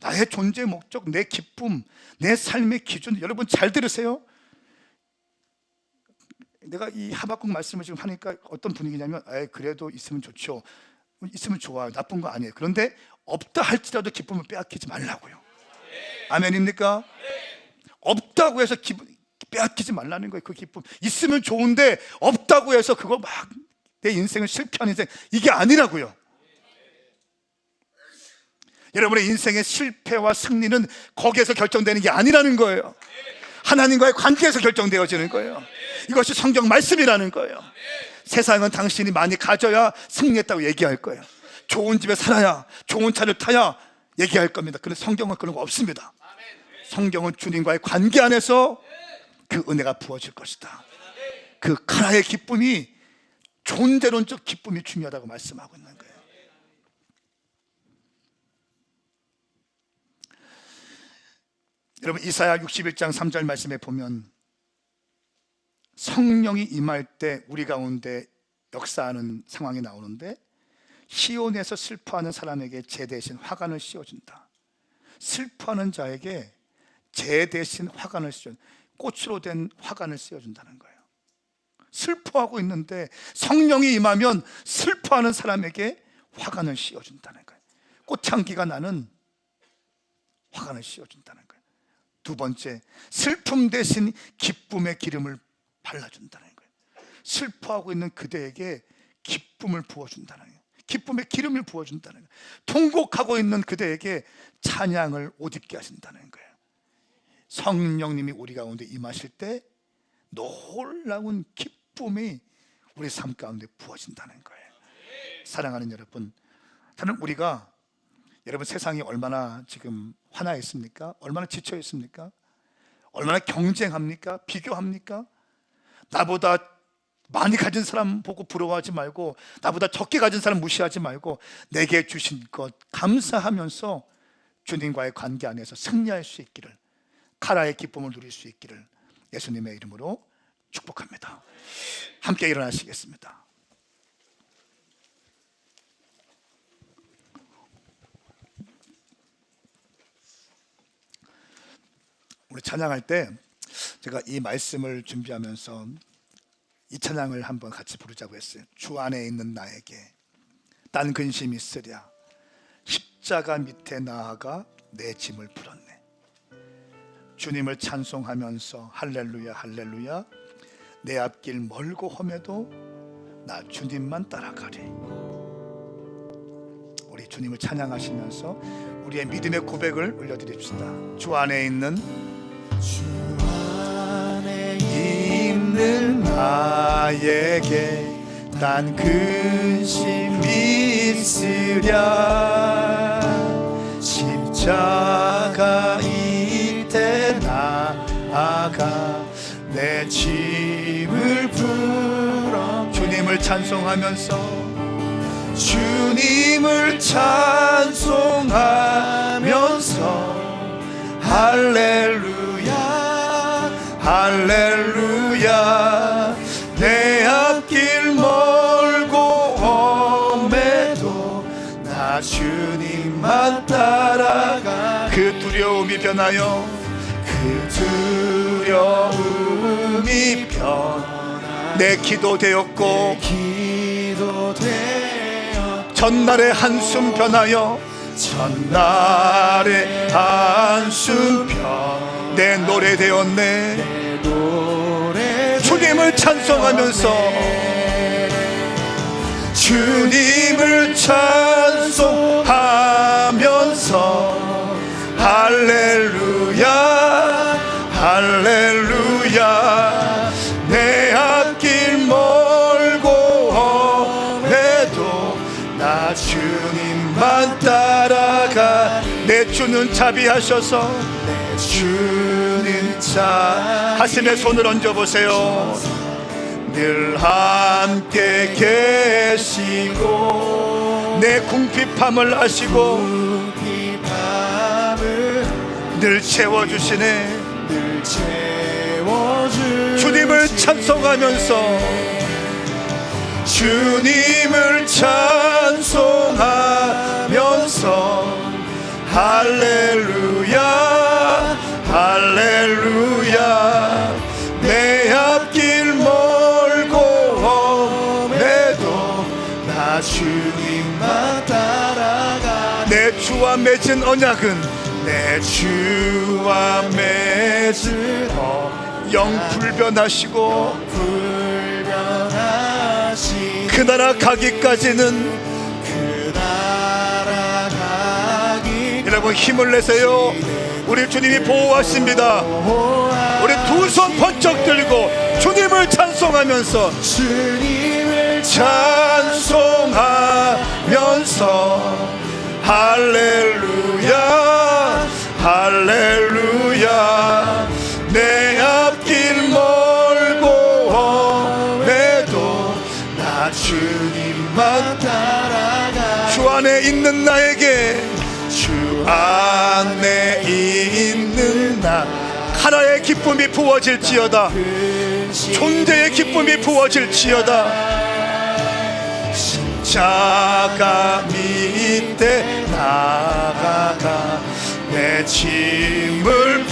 나의 존재 목적, 내 기쁨, 내 삶의 기준, 여러분 잘 들으세요. 내가 이 하박국 말씀을 지금 하니까 어떤 분위기냐면, 그래도 있으면 좋죠, 있으면 좋아요, 나쁜 거 아니에요. 그런데 없다 할지라도 기쁨을 빼앗기지 말라고요. 아멘입니까? 없다고 해서 빼앗기지 말라는 거예요. 그 기쁨 있으면 좋은데 없다고 해서 그거 막 내 인생을 실패하는 인생, 이게 아니라고요. 여러분의 인생의 실패와 승리는 거기에서 결정되는 게 아니라는 거예요. 하나님과의 관계에서 결정되어지는 거예요. 이것이 성경 말씀이라는 거예요. 세상은 당신이 많이 가져야 승리했다고 얘기할 거예요. 좋은 집에 살아야, 좋은 차를 타야 얘기할 겁니다. 그런데 성경은 그런 거 없습니다. 성경은 주님과의 관계 안에서 그 은혜가 부어질 것이다. 그 카라의 기쁨이, 존재론적 기쁨이 중요하다고 말씀하고 있는 거예요. 여러분, 이사야 61장 3절 말씀에 보면 성령이 임할 때 우리 가운데 역사하는 상황이 나오는데, 시온에서 슬퍼하는 사람에게 제 대신 화관을 씌워준다. 슬퍼하는 자에게 제 대신 화관을 씌워준다. 꽃으로 된 화관을 씌워준다는 거예요. 슬퍼하고 있는데 성령이 임하면 슬퍼하는 사람에게 화관을 씌워준다는 거예요. 꽃향기가 나는 화관을 씌워준다는 거예요. 두 번째, 슬픔 대신 기쁨의 기름을 발라준다는 거예요. 슬퍼하고 있는 그대에게 기쁨을 부어준다는 거예요. 기쁨의 기름을 부어준다는 거예요. 통곡하고 있는 그대에게 찬양을 옷 입게 하신다는 거예요. 성령님이 우리 가운데 임하실 때 놀라운 기쁨이 우리 삶 가운데 부어진다는 거예요. 사랑하는 여러분, 저는 우리가, 여러분 세상이 얼마나 지금 화나 있습니까? 얼마나 지쳐 있습니까? 얼마나 경쟁합니까? 비교합니까? 나보다 많이 가진 사람 보고 부러워하지 말고, 나보다 적게 가진 사람 무시하지 말고, 내게 주신 것 감사하면서 주님과의 관계 안에서 승리할 수 있기를, 카라의 기쁨을 누릴 수 있기를 예수님의 이름으로 축복합니다. 함께 일어나시겠습니다. 우리 찬양할 때 제가 이 말씀을 준비하면서 이 찬양을 한번 같이 부르자고 했어요. 주 안에 있는 나에게 딴 근심 있으랴 십자가 밑에 나아가 내 짐을 풀었네. 주님을 찬송하면서 할렐루야 할렐루야 내 앞길 멀고 험해도 나 주님만 따라가리. 우리 주님을 찬양하시면서 우리의 믿음의 고백을 올려드립시다. 주 안에 있는 나에게 딴 근심 있으랴 십자가 이때 나아가 내 짐을 풀어. 주님을 찬송하면서 주님을 찬송하면서 할렐루야 할렐루야 내 앞길 멀고 험해도 나 주님만 따라가. 그 두려움이 변하여 그 두려움이 내 기도 되었고 전날의 한숨 변하여 전날의 한숨 내 노래 되었네. 주님을 찬송하면서 주님을 찬송하면서 할렐루야 할렐루야 내 앞길 멀고 험해도 나 주님만 따라가. 내 주는 자비하셔서 내 주는 가슴에 손을 얹어보세요. 늘 함께 계시고 내 궁핍함을 아시고 늘 채워주시네. 주님을 찬송하면서 주님을 찬송하면서 할렐루야 할렐루야 내 앞길 멀고 험해도 나 주님만 따라가. 내 주와 맺은 언약은 내 주와 맺은 영 불변하시고 그 나라 가기까지는 여러분 힘을 내세요. 우리 주님이 보호하십니다. 우리 두 손 번쩍 들고 주님을 찬송하면서 주님을 찬송하면서 할렐루야 할렐루야 내 앞길 멀고 험해도 나 주님만 따라가. 주 안에 있는 나에게 주 안에 있는 나 하나의 기쁨이 부어질지어다. 존재의 기쁨이 부어질지어다. 십자가 밑에 나아가 내 짐을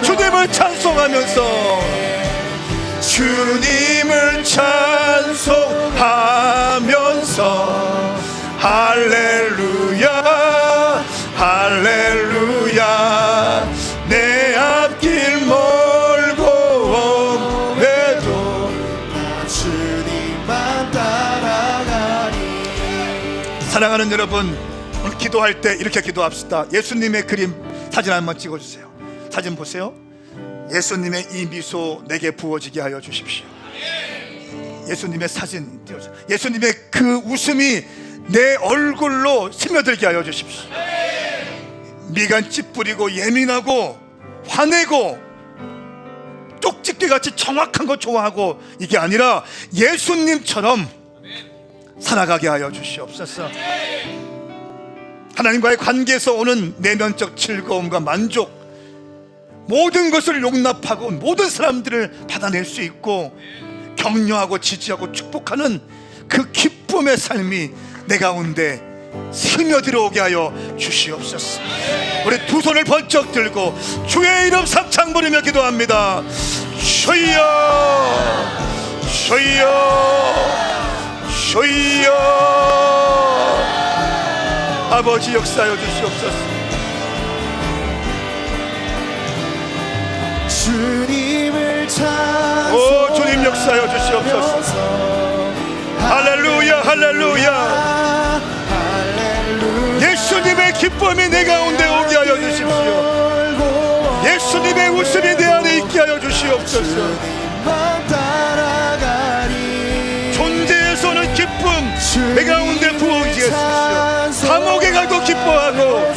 주님을 찬송하면서 주님을 찬송하면서 할렐루야 할렐루야 내 앞길 멀고 험해도 나 주님만 따라가리. 사랑하는 여러분, 오늘 기도할 때 이렇게 기도합시다. 예수님의 그림 사진 한번 찍어주세요. 사진 보세요. 예수님의 이 미소 내게 부어지게 하여 주십시오. 예수님의 사진 띄워주세요. 예수님의 그 웃음이 내 얼굴로 스며들게 하여 주십시오. 미간 찌푸리고 예민하고 화내고 쪽집게같이 정확한 거 좋아하고 이게 아니라 예수님처럼 살아가게 하여 주시옵소서. 하나님과의 관계에서 오는 내면적 즐거움과 만족, 모든 것을 용납하고 모든 사람들을 받아낼 수 있고 격려하고 지지하고 축복하는 그 기쁨의 삶이 내 가운데 스며들어오게 하여 주시옵소서. 우리 두 손을 번쩍 들고 주의 이름 삼창 부르며 기도합니다. 주여 주여 주여. 아버지 역사하여 주시옵소서. 주님을 찬송하면서 오 주님 역사하여 주시옵소서. 할렐루야 할렐루야. 예수님의 기쁨이 내 가운데 오게 하여 주십시오. 예수님의 웃음이 내 안에 있게 하여 주시옵소서. 존재에서는 기쁨 내 가운데 부어지게 하십시오. 감옥에 가도 기뻐하고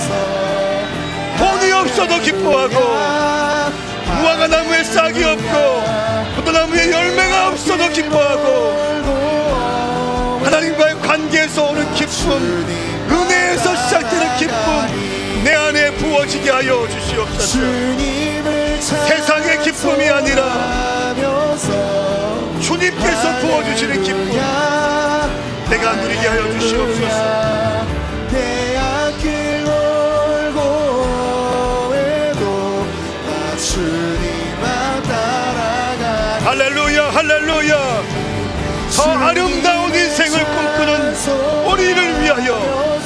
돈이 없어도 기뻐하고 무화과 나무에 싹이 없고 포도나무에 열매가 없어도 기뻐하고 하나님과의 관계에서 오는 기쁨, 은혜에서 시작되는 기쁨 내 안에 부어지게 하여 주시옵소서. 세상의 기쁨이 아니라 주님께서 부어주시는 기쁨 내가 누리게 하여 주시옵소서. 내 앞길 돌고 해도 나 주님만 따라가. 할렐루야 할렐루야. 더 아름다운 인생을 꿈꾸는 우리를 위하여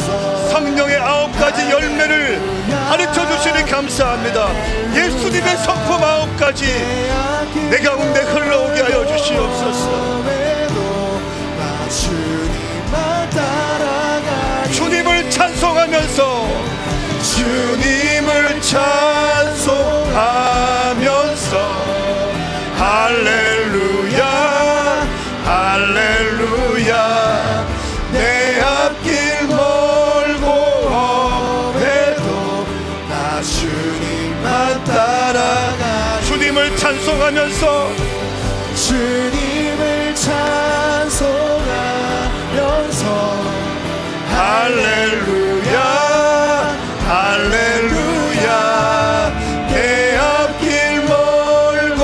성령의 9가지 열매를 가르쳐주시니 감사합니다. 예수님의 성품 9가지 내 가운데 흘러오게 하여 주시옵소서. 주님을 찬송하면서 주님을 찬송하면서 할렐루야 할렐루야. 내 앞길 멀고 해도 나 주님만 따라가. 주님을 찬송하면서 주님을 찬송하면서 할렐루야 할렐루야. 내 앞길 멀고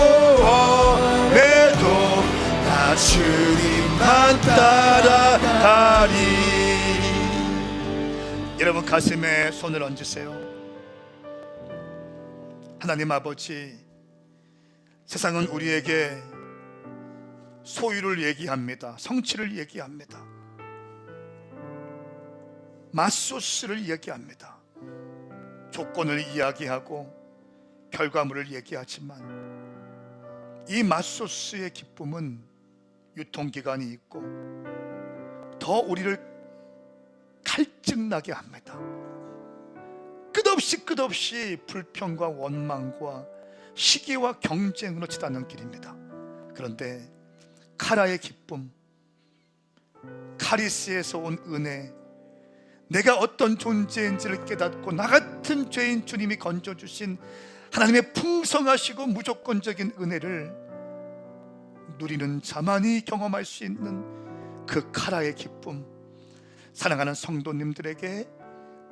해도 나 주님만 따라가리. 여러분 가슴에 손을 얹으세요. 하나님 아버지, 세상은 우리에게 소유를 얘기합니다. 성취를 얘기합니다. 맛소스를 얘기합니다. 조건을 이야기하고 결과물을 얘기하지만 이 맛소스의 기쁨은 유통기간이 있고 더 우리를 갈증나게 합니다. 끝없이 불평과 원망과 시기와 경쟁으로 치닫는 길입니다. 그런데 카라의 기쁨, 카리스에서 온 은혜, 내가 어떤 존재인지를 깨닫고 나 같은 죄인 주님이 건져주신 하나님의 풍성하시고 무조건적인 은혜를 누리는 자만이 경험할 수 있는 그 카라의 기쁨, 사랑하는 성도님들에게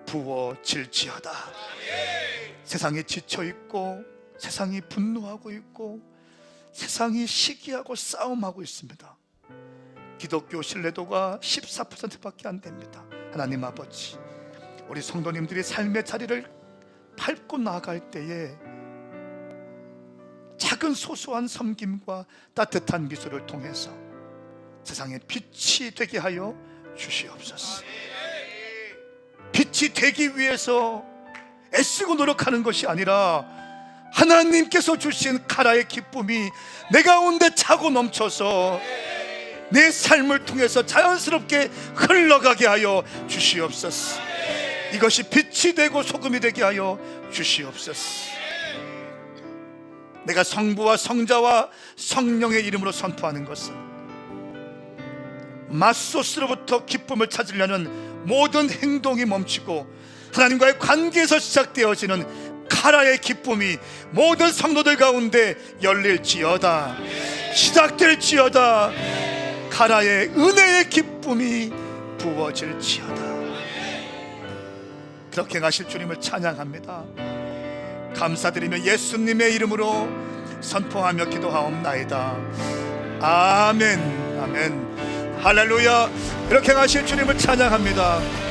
부어질지어다. 세상이 지쳐있고 세상이 분노하고 있고 세상이 시기하고 싸움하고 있습니다. 기독교 신뢰도가 14%밖에 안 됩니다. 하나님 아버지, 우리 성도님들이 삶의 자리를 밟고 나아갈 때에 작은 소소한 섬김과 따뜻한 미소를 통해서 세상에 빛이 되게 하여 주시옵소서. 빛이 되기 위해서 애쓰고 노력하는 것이 아니라 하나님께서 주신 카라의 기쁨이 내 가운데 차고 넘쳐서 내 삶을 통해서 자연스럽게 흘러가게 하여 주시옵소서. 이것이 빛이 되고 소금이 되게 하여 주시옵소서. 내가 성부와 성자와 성령의 이름으로 선포하는 것은 맛소스로부터 기쁨을 찾으려는 모든 행동이 멈추고 하나님과의 관계에서 시작되어지는 카라의 기쁨이 모든 성도들 가운데 열릴지어다. 시작될지어다. 카라의 은혜의 기쁨이 부어질지어다. 그렇게 가실 주님을 찬양합니다. 감사드리며 예수님의 이름으로 선포하며 기도하옵나이다. 아멘. 아멘. 할렐루야. 이렇게 하실 주님을 찬양합니다.